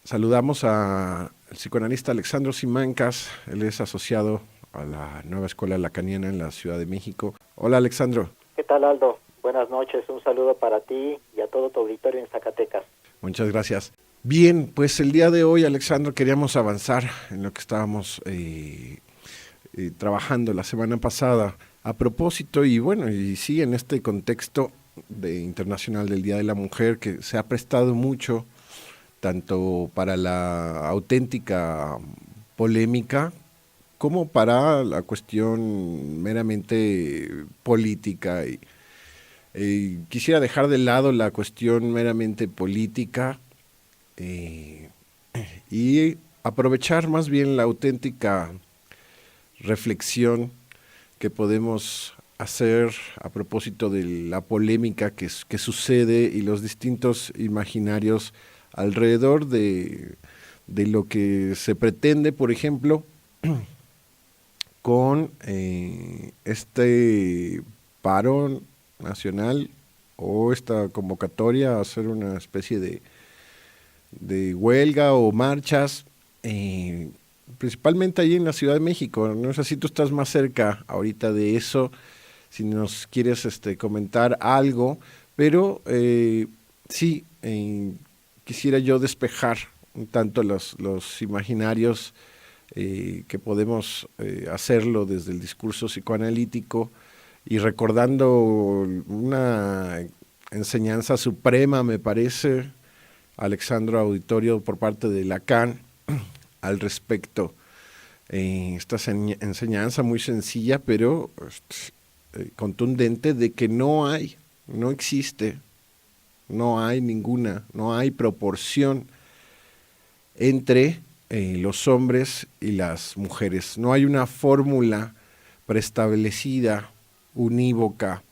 Saludamos al psicoanalista Alexandro Simancas. Él es asociado a la Nueva Escuela Lacaniana en la Ciudad de México. Hola, Alexandro. ¿Qué tal, Aldo? Buenas noches, un saludo para ti y a todo tu auditorio en Zacatecas. Muchas gracias. Bien, pues el día de hoy, Alexandro, queríamos avanzar en lo que estábamos trabajando la semana pasada a propósito y bueno, y sí, en este contexto internacional del Día de la Mujer que se ha prestado mucho tanto para la auténtica polémica como para la cuestión meramente política. Quisiera dejar de lado la cuestión meramente política eh, y aprovechar más bien la auténtica reflexión que podemos hacer a propósito de la polémica que sucede y los distintos imaginarios alrededor de lo que se pretende, por ejemplo, con este paro nacional o esta convocatoria a hacer una especie de huelga o marchas, principalmente allí en la Ciudad de México. No sé si tú estás más cerca ahorita de eso, si nos quieres comentar algo, pero sí, quisiera yo despejar un tanto los imaginarios que podemos hacerlo desde el discurso psicoanalítico y recordando una enseñanza suprema, me parece, Alexandro Auditorio, por parte de Lacan al respecto. Esta enseñanza muy sencilla, pero contundente de que no existe, no hay no hay proporción entre los hombres y las mujeres. No hay una fórmula preestablecida, unívoca,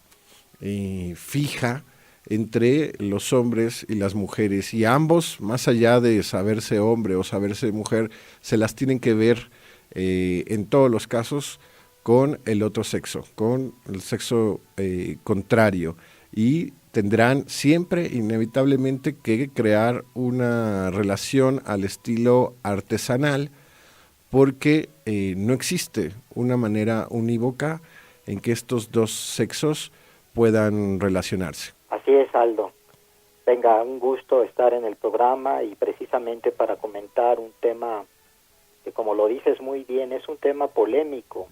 fija entre los hombres y las mujeres. Y ambos, más allá de saberse hombre o saberse mujer, se las tienen que ver en todos los casos con el otro sexo, con el sexo contrario. Y tendrán siempre, inevitablemente, que crear una relación al estilo artesanal, porque no existe una manera unívoca en que estos dos sexos puedan relacionarse. Así es, Aldo. Venga, un gusto estar en el programa y precisamente para comentar un tema que, como lo dices muy bien, es un tema polémico,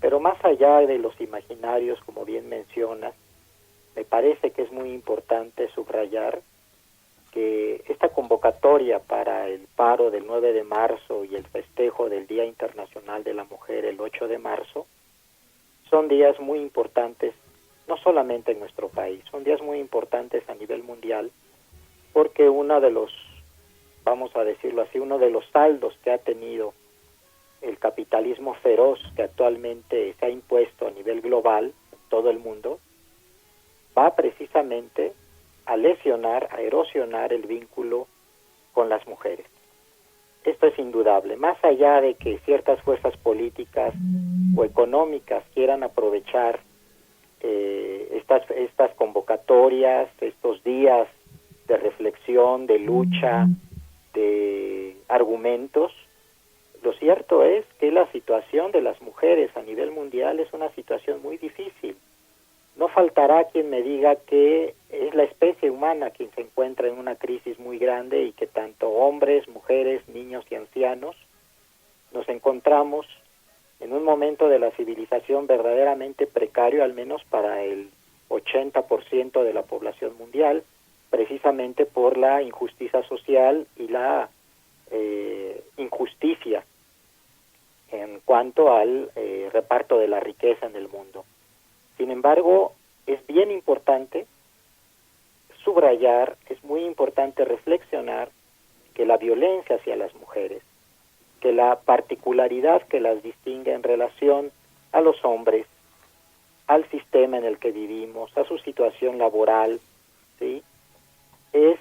pero más allá de los imaginarios, como bien mencionas, me parece que es muy importante subrayar que esta convocatoria para el paro del 9 de marzo y el festejo del Día Internacional de la Mujer el 8 de marzo son días muy importantes, no solamente en nuestro país, son días muy importantes a nivel mundial, porque uno de los, vamos a decirlo así, uno de los saldos que ha tenido el capitalismo feroz que actualmente se ha impuesto a nivel global, en todo el mundo, va precisamente a lesionar, a erosionar el vínculo con las mujeres. Esto es indudable. Más allá de que ciertas fuerzas políticas o económicas quieran aprovechar estas convocatorias, estos días de reflexión, de lucha, de argumentos, lo cierto es que la situación de las mujeres a nivel mundial es una situación muy difícil. No faltará quien me diga que es la especie humana quien se encuentra en una crisis muy grande y que tanto hombres, mujeres, niños y ancianos nos encontramos en un momento de la civilización verdaderamente precario, al menos para el 80% de la población mundial, precisamente por la injusticia social y la injusticia en cuanto al reparto de la riqueza en el mundo. Sin embargo, es bien importante subrayar, es muy importante reflexionar que la violencia hacia las mujeres, que la particularidad que las distingue en relación a los hombres, al sistema en el que vivimos, a su situación laboral, ¿sí?, es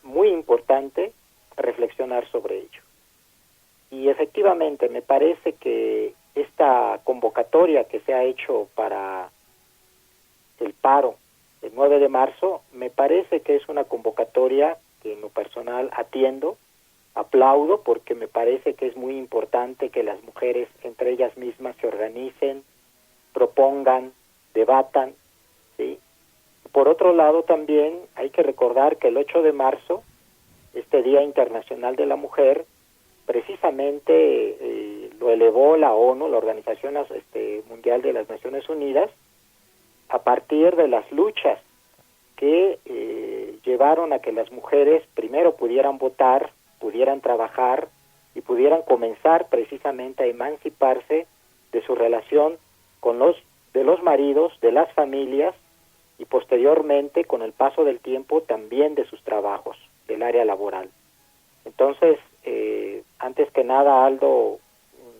muy importante reflexionar sobre ello. Y efectivamente me parece que esta convocatoria que se ha hecho para el paro el 9 de marzo, me parece que es una convocatoria que en lo personal atiendo, aplaudo, porque me parece que es muy importante que las mujeres entre ellas mismas se organicen, propongan, debatan, ¿sí? Por otro lado, también hay que recordar que el 8 de marzo, este Día Internacional de la Mujer, precisamente lo elevó la ONU, la Organización Mundial de las Naciones Unidas, a partir de las luchas que llevaron a que las mujeres primero pudieran votar, pudieran trabajar y pudieran comenzar precisamente a emanciparse de su relación con los maridos, de las familias, y posteriormente, con el paso del tiempo, también de sus trabajos, del área laboral. Entonces, antes que nada, Aldo,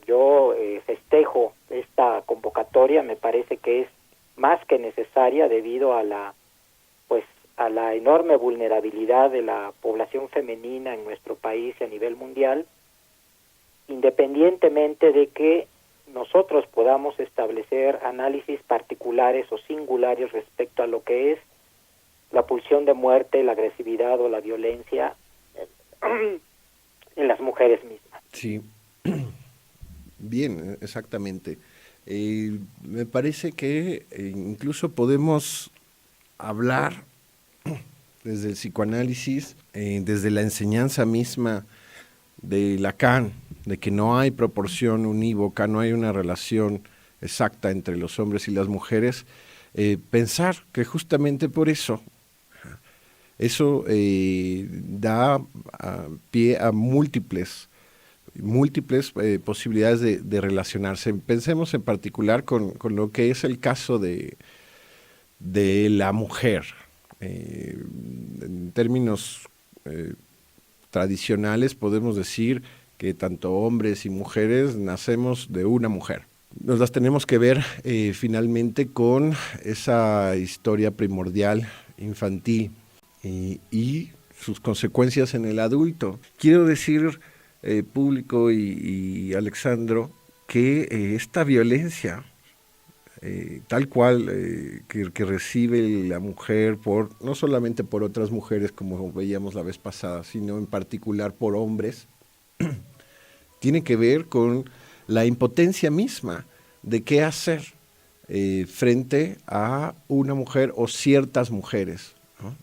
yo festejo esta convocatoria. Me parece que es más que necesaria debido a la enorme vulnerabilidad de la población femenina en nuestro país y a nivel mundial, independientemente de que nosotros podamos establecer análisis particulares o singulares respecto a lo que es la pulsión de muerte, la agresividad o la violencia en las mujeres mismas. Sí, bien, exactamente. Me parece que incluso podemos hablar desde el psicoanálisis, desde la enseñanza misma de Lacan, de que no hay proporción unívoca, no hay una relación exacta entre los hombres y las mujeres, pensar que justamente por eso da pie a múltiples posibilidades de relacionarse. Pensemos en particular con lo que es el caso de la mujer. En términos tradicionales podemos decir que tanto hombres y mujeres nacemos de una mujer. Nos las tenemos que ver finalmente con esa historia primordial, infantil, y sus consecuencias en el adulto. Quiero decir, público y Alexandro, que esta violencia tal cual que recibe la mujer no solamente por otras mujeres como veíamos la vez pasada, sino en particular por hombres, tiene que ver con la impotencia misma de qué hacer frente a una mujer o ciertas mujeres, ¿no?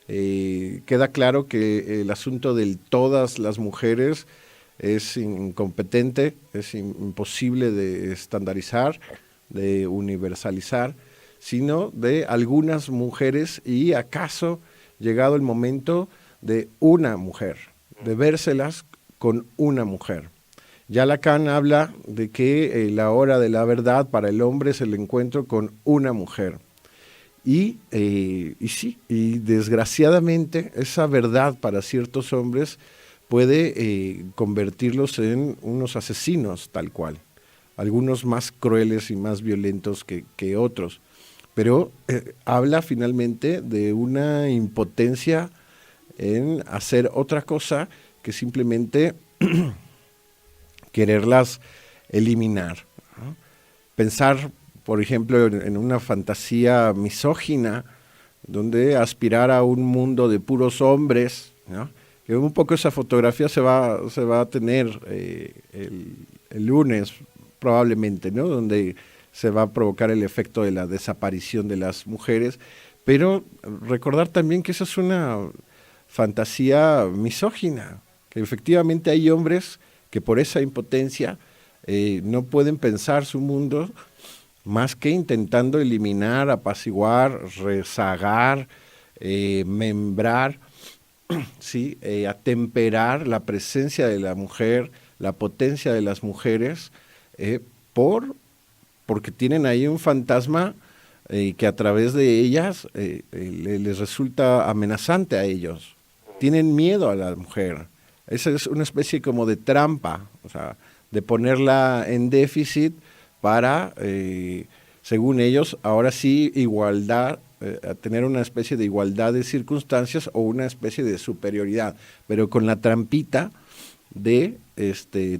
Queda claro que el asunto de todas las mujeres es incompetente, es imposible de estandarizar, de universalizar, sino de algunas mujeres y acaso llegado el momento de una mujer, de vérselas con una mujer. Ya Lacan habla de que la hora de la verdad para el hombre es el encuentro con una mujer. Y sí, y desgraciadamente esa verdad para ciertos hombres puede convertirlos en unos asesinos tal cual. Algunos más crueles y más violentos que otros. Pero habla finalmente de una impotencia en hacer otra cosa que simplemente quererlas eliminar, ¿no? Pensar, por ejemplo, en una fantasía misógina, donde aspirar a un mundo de puros hombres, ¿no? Que un poco esa fotografía se va a tener el lunes, probablemente, ¿no? Donde se va a provocar el efecto de la desaparición de las mujeres, pero recordar también que esa es una fantasía misógina, que efectivamente hay hombres que por esa impotencia no pueden pensar su mundo más que intentando eliminar, apaciguar, rezagar, membrar, ¿sí? Atemperar la presencia de la mujer, la potencia de las mujeres, porque tienen ahí un fantasma que a través de ellas les resulta amenazante a ellos. Tienen miedo a la mujer. Esa es una especie como de trampa, o sea, de ponerla en déficit para, según ellos, ahora sí igualdad, a tener una especie de igualdad de circunstancias o una especie de superioridad, pero con la trampita de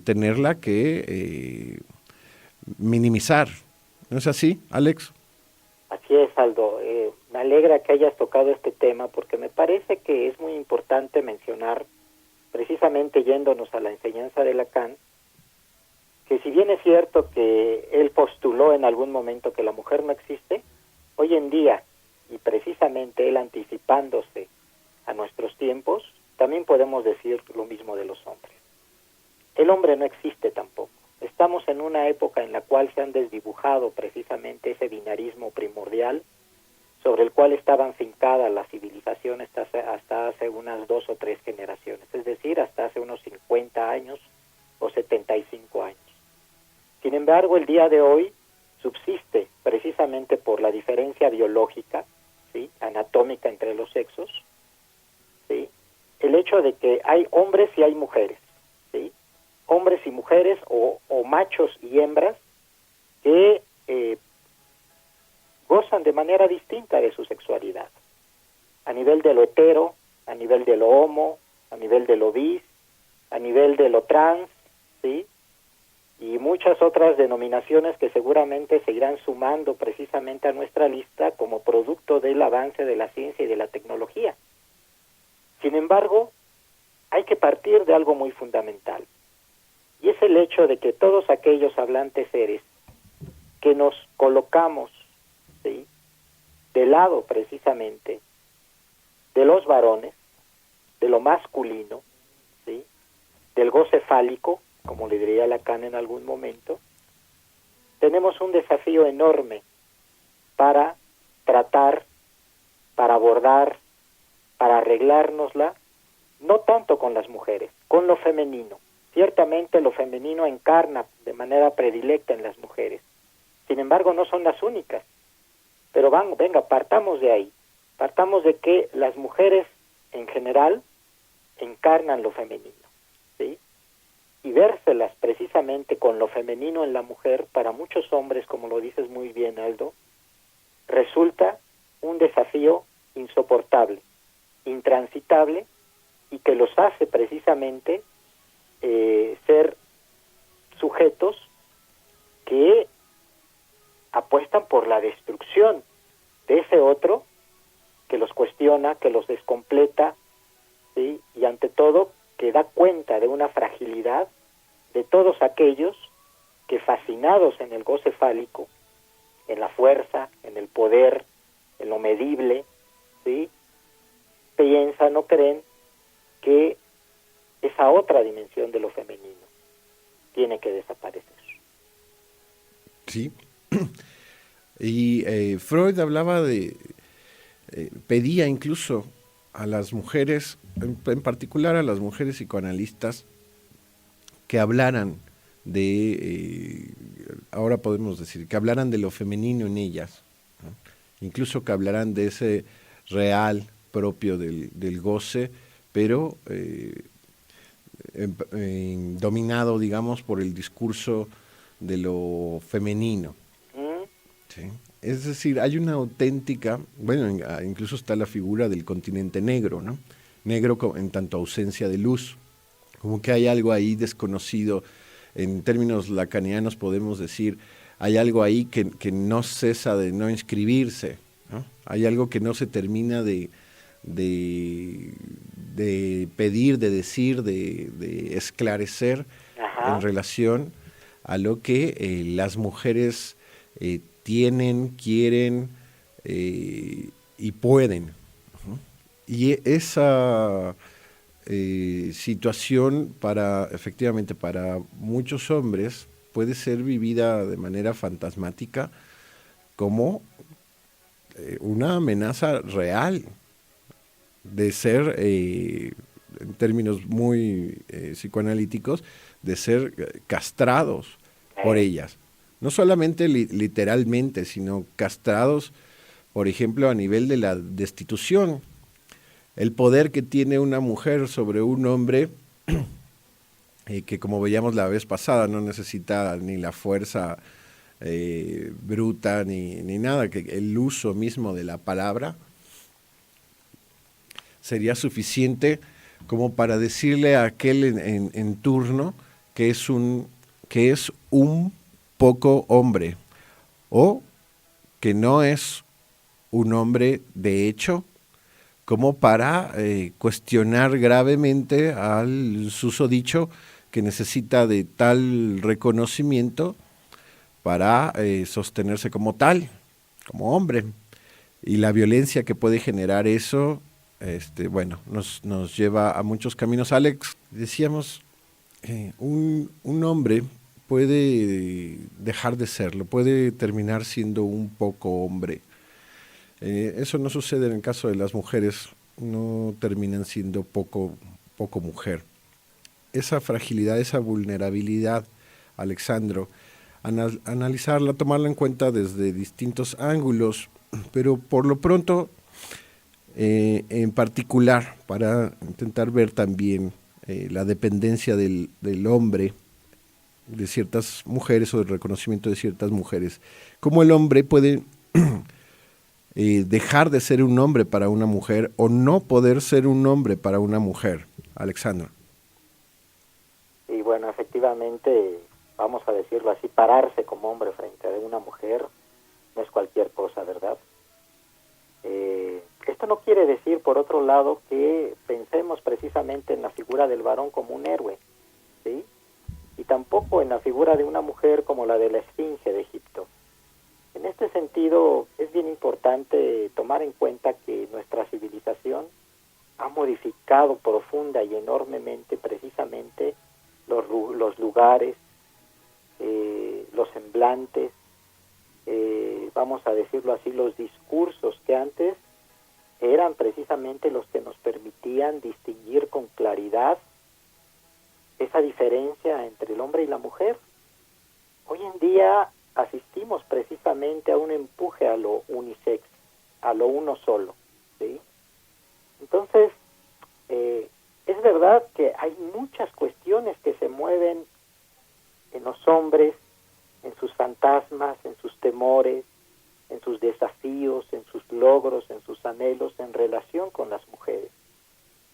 tenerla que minimizar. ¿No es así, Alex? Así es, Aldo. Me alegra que hayas tocado este tema porque me parece que es muy importante mencionar, precisamente yéndonos a la enseñanza de Lacan, que si bien es cierto que él postuló en algún momento que la mujer no existe, hoy en día, y precisamente él anticipándose a nuestros tiempos, también podemos decir lo mismo de los hombres. El hombre no existe tampoco. Estamos en una época en la cual se han desdibujado precisamente ese binarismo primordial sobre el cual estaban fincadas las civilizaciones hasta hace unas 2 o 3 generaciones, es decir, hasta hace unos 50 años o 75 años. Sin embargo, el día de hoy subsiste precisamente por la diferencia biológica, ¿sí?, anatómica entre los sexos, ¿sí?, el hecho de que hay hombres y hay mujeres, ¿sí?, hombres y mujeres o machos y hembras que gozan de manera distinta de su sexualidad, a nivel de lo hetero, a nivel de lo homo, a nivel de lo bis, a nivel de lo trans, ¿sí?, y muchas otras denominaciones que seguramente se irán sumando precisamente a nuestra lista como producto del avance de la ciencia y de la tecnología. Sin embargo, hay que partir de algo muy fundamental, y es el hecho de que todos aquellos hablantes seres que nos colocamos, ¿sí?, del lado precisamente de los varones, de lo masculino, ¿sí?, del goce fálico, como le diría Lacan en algún momento, tenemos un desafío enorme para tratar, para abordar, para arreglárnosla, no tanto con las mujeres, con lo femenino. Ciertamente lo femenino encarna de manera predilecta en las mujeres. Sin embargo, no son las únicas. Pero venga, partamos de ahí. Partamos de que las mujeres en general encarnan lo femenino, ¿sí? Y vérselas precisamente con lo femenino en la mujer, para muchos hombres, como lo dices muy bien, Aldo, resulta un desafío insoportable, intransitable, y que los hace precisamente ser sujetos que apuestan por la destrucción de ese otro que los cuestiona, que los descompleta, ¿sí?, y ante todo que da cuenta de una fragilidad de todos aquellos que, fascinados en el goce fálico, en la fuerza, en el poder, en lo medible, ¿sí?, piensan o creen que esa otra dimensión de lo femenino tiene que desaparecer. Sí. Y Freud hablaba pedía incluso a las mujeres, en particular a las mujeres psicoanalistas, que hablaran ahora podemos decir, que hablaran de lo femenino en ellas, ¿no? Incluso que hablaran de ese real propio del goce, pero dominado, digamos, por el discurso de lo femenino. ¿Sí? Es decir, hay una auténtica, bueno, incluso está la figura del continente negro, ¿no? Negro en tanto ausencia de luz, como que hay algo ahí desconocido. En términos lacanianos podemos decir, hay algo ahí que no cesa de no inscribirse, ¿no? Hay algo que no se termina de pedir, de decir, de esclarecer. Ajá. En relación a lo que las mujeres tienen, quieren y pueden. Uh-huh. Y esa situación efectivamente para muchos hombres puede ser vivida de manera fantasmática como una amenaza real de ser, en términos muy psicoanalíticos, de ser castrados por ellas. No solamente literalmente, sino castrados, por ejemplo, a nivel de la destitución. El poder que tiene una mujer sobre un hombre, que como veíamos la vez pasada, no necesita ni la fuerza bruta ni nada, que el uso mismo de la palabra sería suficiente como para decirle a aquel en turno que es un poco hombre, o que no es un hombre de hecho, como para cuestionar gravemente al susodicho que necesita de tal reconocimiento para sostenerse como tal, como hombre. Y la violencia que puede generar eso, bueno, nos lleva a muchos caminos. Alex, decíamos, un hombre puede dejar de serlo, puede terminar siendo un poco hombre. Eso no sucede en el caso de las mujeres, no terminan siendo poco mujer. Esa fragilidad, esa vulnerabilidad, Alexandro, analizarla, tomarla en cuenta desde distintos ángulos, pero por lo pronto, en particular, para intentar ver también la dependencia del hombre de ciertas mujeres o el reconocimiento de ciertas mujeres, cómo el hombre puede dejar de ser un hombre para una mujer o no poder ser un hombre para una mujer, Alexandra. Y bueno, efectivamente, vamos a decirlo así, pararse como hombre frente a una mujer no es cualquier cosa, ¿verdad? Esto no quiere decir, por otro lado, que pensemos precisamente en la figura del varón como un héroe, ¿sí? Y tampoco en la figura de una mujer como la de la Esfinge de Egipto. En este sentido, es bien importante tomar en cuenta que nuestra civilización ha modificado profunda y enormemente precisamente los lugares, los semblantes, vamos a decirlo así, los discursos que antes eran precisamente los que nos permitían distinguir con claridad esa diferencia entre el hombre y la mujer. Hoy en día asistimos precisamente a un empuje a lo unisex, a lo uno solo, ¿sí? Entonces, es verdad que hay muchas cuestiones que se mueven en los hombres, en sus fantasmas, en sus temores, en sus desafíos, en sus logros, en sus anhelos en relación con las mujeres.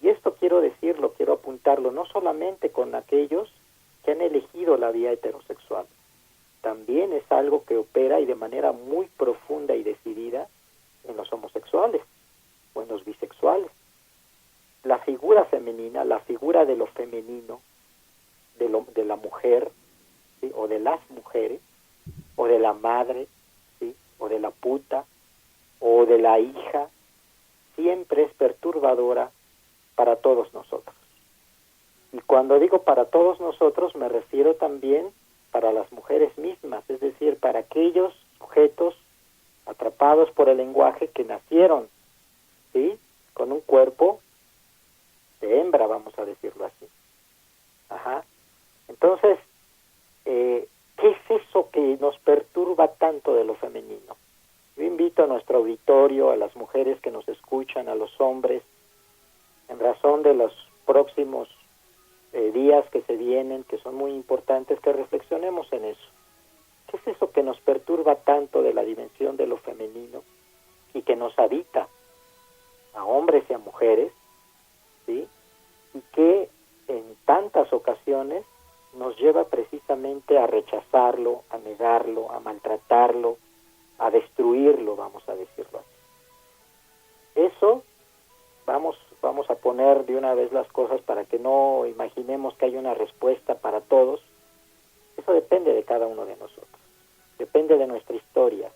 Y esto quiero decirlo, quiero apuntarlo, no solamente con aquellos que han elegido la vía heterosexual. También es algo que opera y de manera muy profunda y decidida en los homosexuales o en los bisexuales. La figura femenina, la figura de lo femenino, de la mujer, ¿sí? O de las mujeres, o de la madre, ¿sí? O de la puta, o de la hija, siempre es perturbadora para todos nosotros. Y cuando digo para todos nosotros, me refiero también para las mujeres mismas, es decir, para aquellos sujetos atrapados por el lenguaje que nacieron, ¿sí? Con un cuerpo de hembra, vamos a decirlo así. Ajá. Entonces, ¿qué es eso que nos perturba tanto de lo femenino? Yo invito a nuestro auditorio, a las mujeres que nos escuchan, a los hombres, en razón de los próximos días que se vienen, que son muy importantes, que reflexionemos en eso. ¿Qué es eso que nos perturba tanto de la dimensión de lo femenino y que nos habita a hombres y a mujeres, ¿sí? Y que en tantas ocasiones nos lleva precisamente a rechazarlo, a negarlo, a maltratarlo, a destruirlo, vamos a decirlo así. Eso, vamos a poner de una vez las cosas para que no imaginemos que hay una respuesta para todos. Eso depende de cada uno de nosotros, depende de nuestra historia,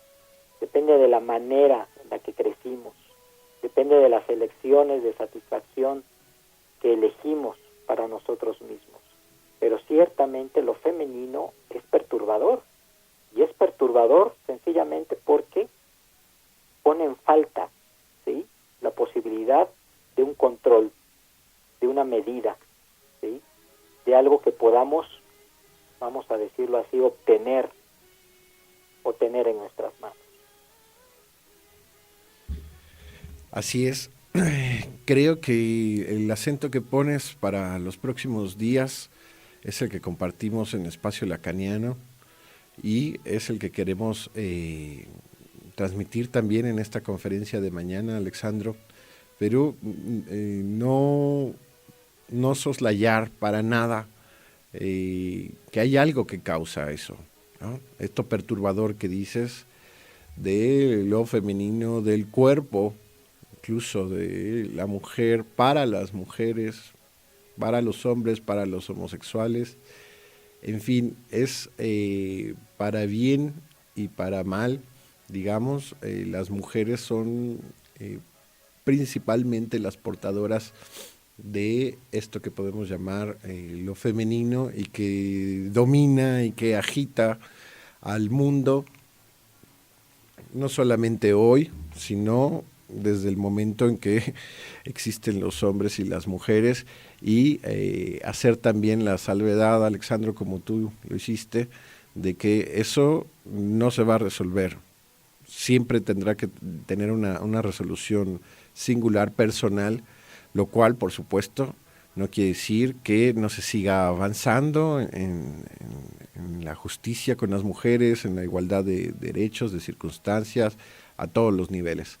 depende de la manera en la que crecimos, depende de las elecciones de satisfacción que elegimos para nosotros mismos. Pero ciertamente lo femenino es perturbador, y es perturbador sencillamente porque pone en falta, ¿sí?, la posibilidad de un control, de una medida, ¿sí?, de algo que podamos, vamos a decirlo así, obtener en nuestras manos. Así es. Creo que el acento que pones para los próximos días es el que compartimos en Espacio Lacaniano y es el que queremos transmitir también en esta conferencia de mañana, Alexandro, pero no soslayar para nada que hay algo que causa eso, ¿no? Esto perturbador que dices de lo femenino, del cuerpo, incluso de la mujer, para las mujeres, para los hombres, para los homosexuales. En fin, es para bien y para mal, digamos, las mujeres son principalmente las portadoras de esto que podemos llamar lo femenino y que domina y que agita al mundo, no solamente hoy, sino desde el momento en que existen los hombres y las mujeres, y hacer también la salvedad, Alexandro, como tú lo hiciste, de que eso no se va a resolver. Siempre tendrá que tener una resolución singular, personal, lo cual, por supuesto, no quiere decir que no se siga avanzando en la justicia con las mujeres, en la igualdad de derechos, de circunstancias, a todos los niveles.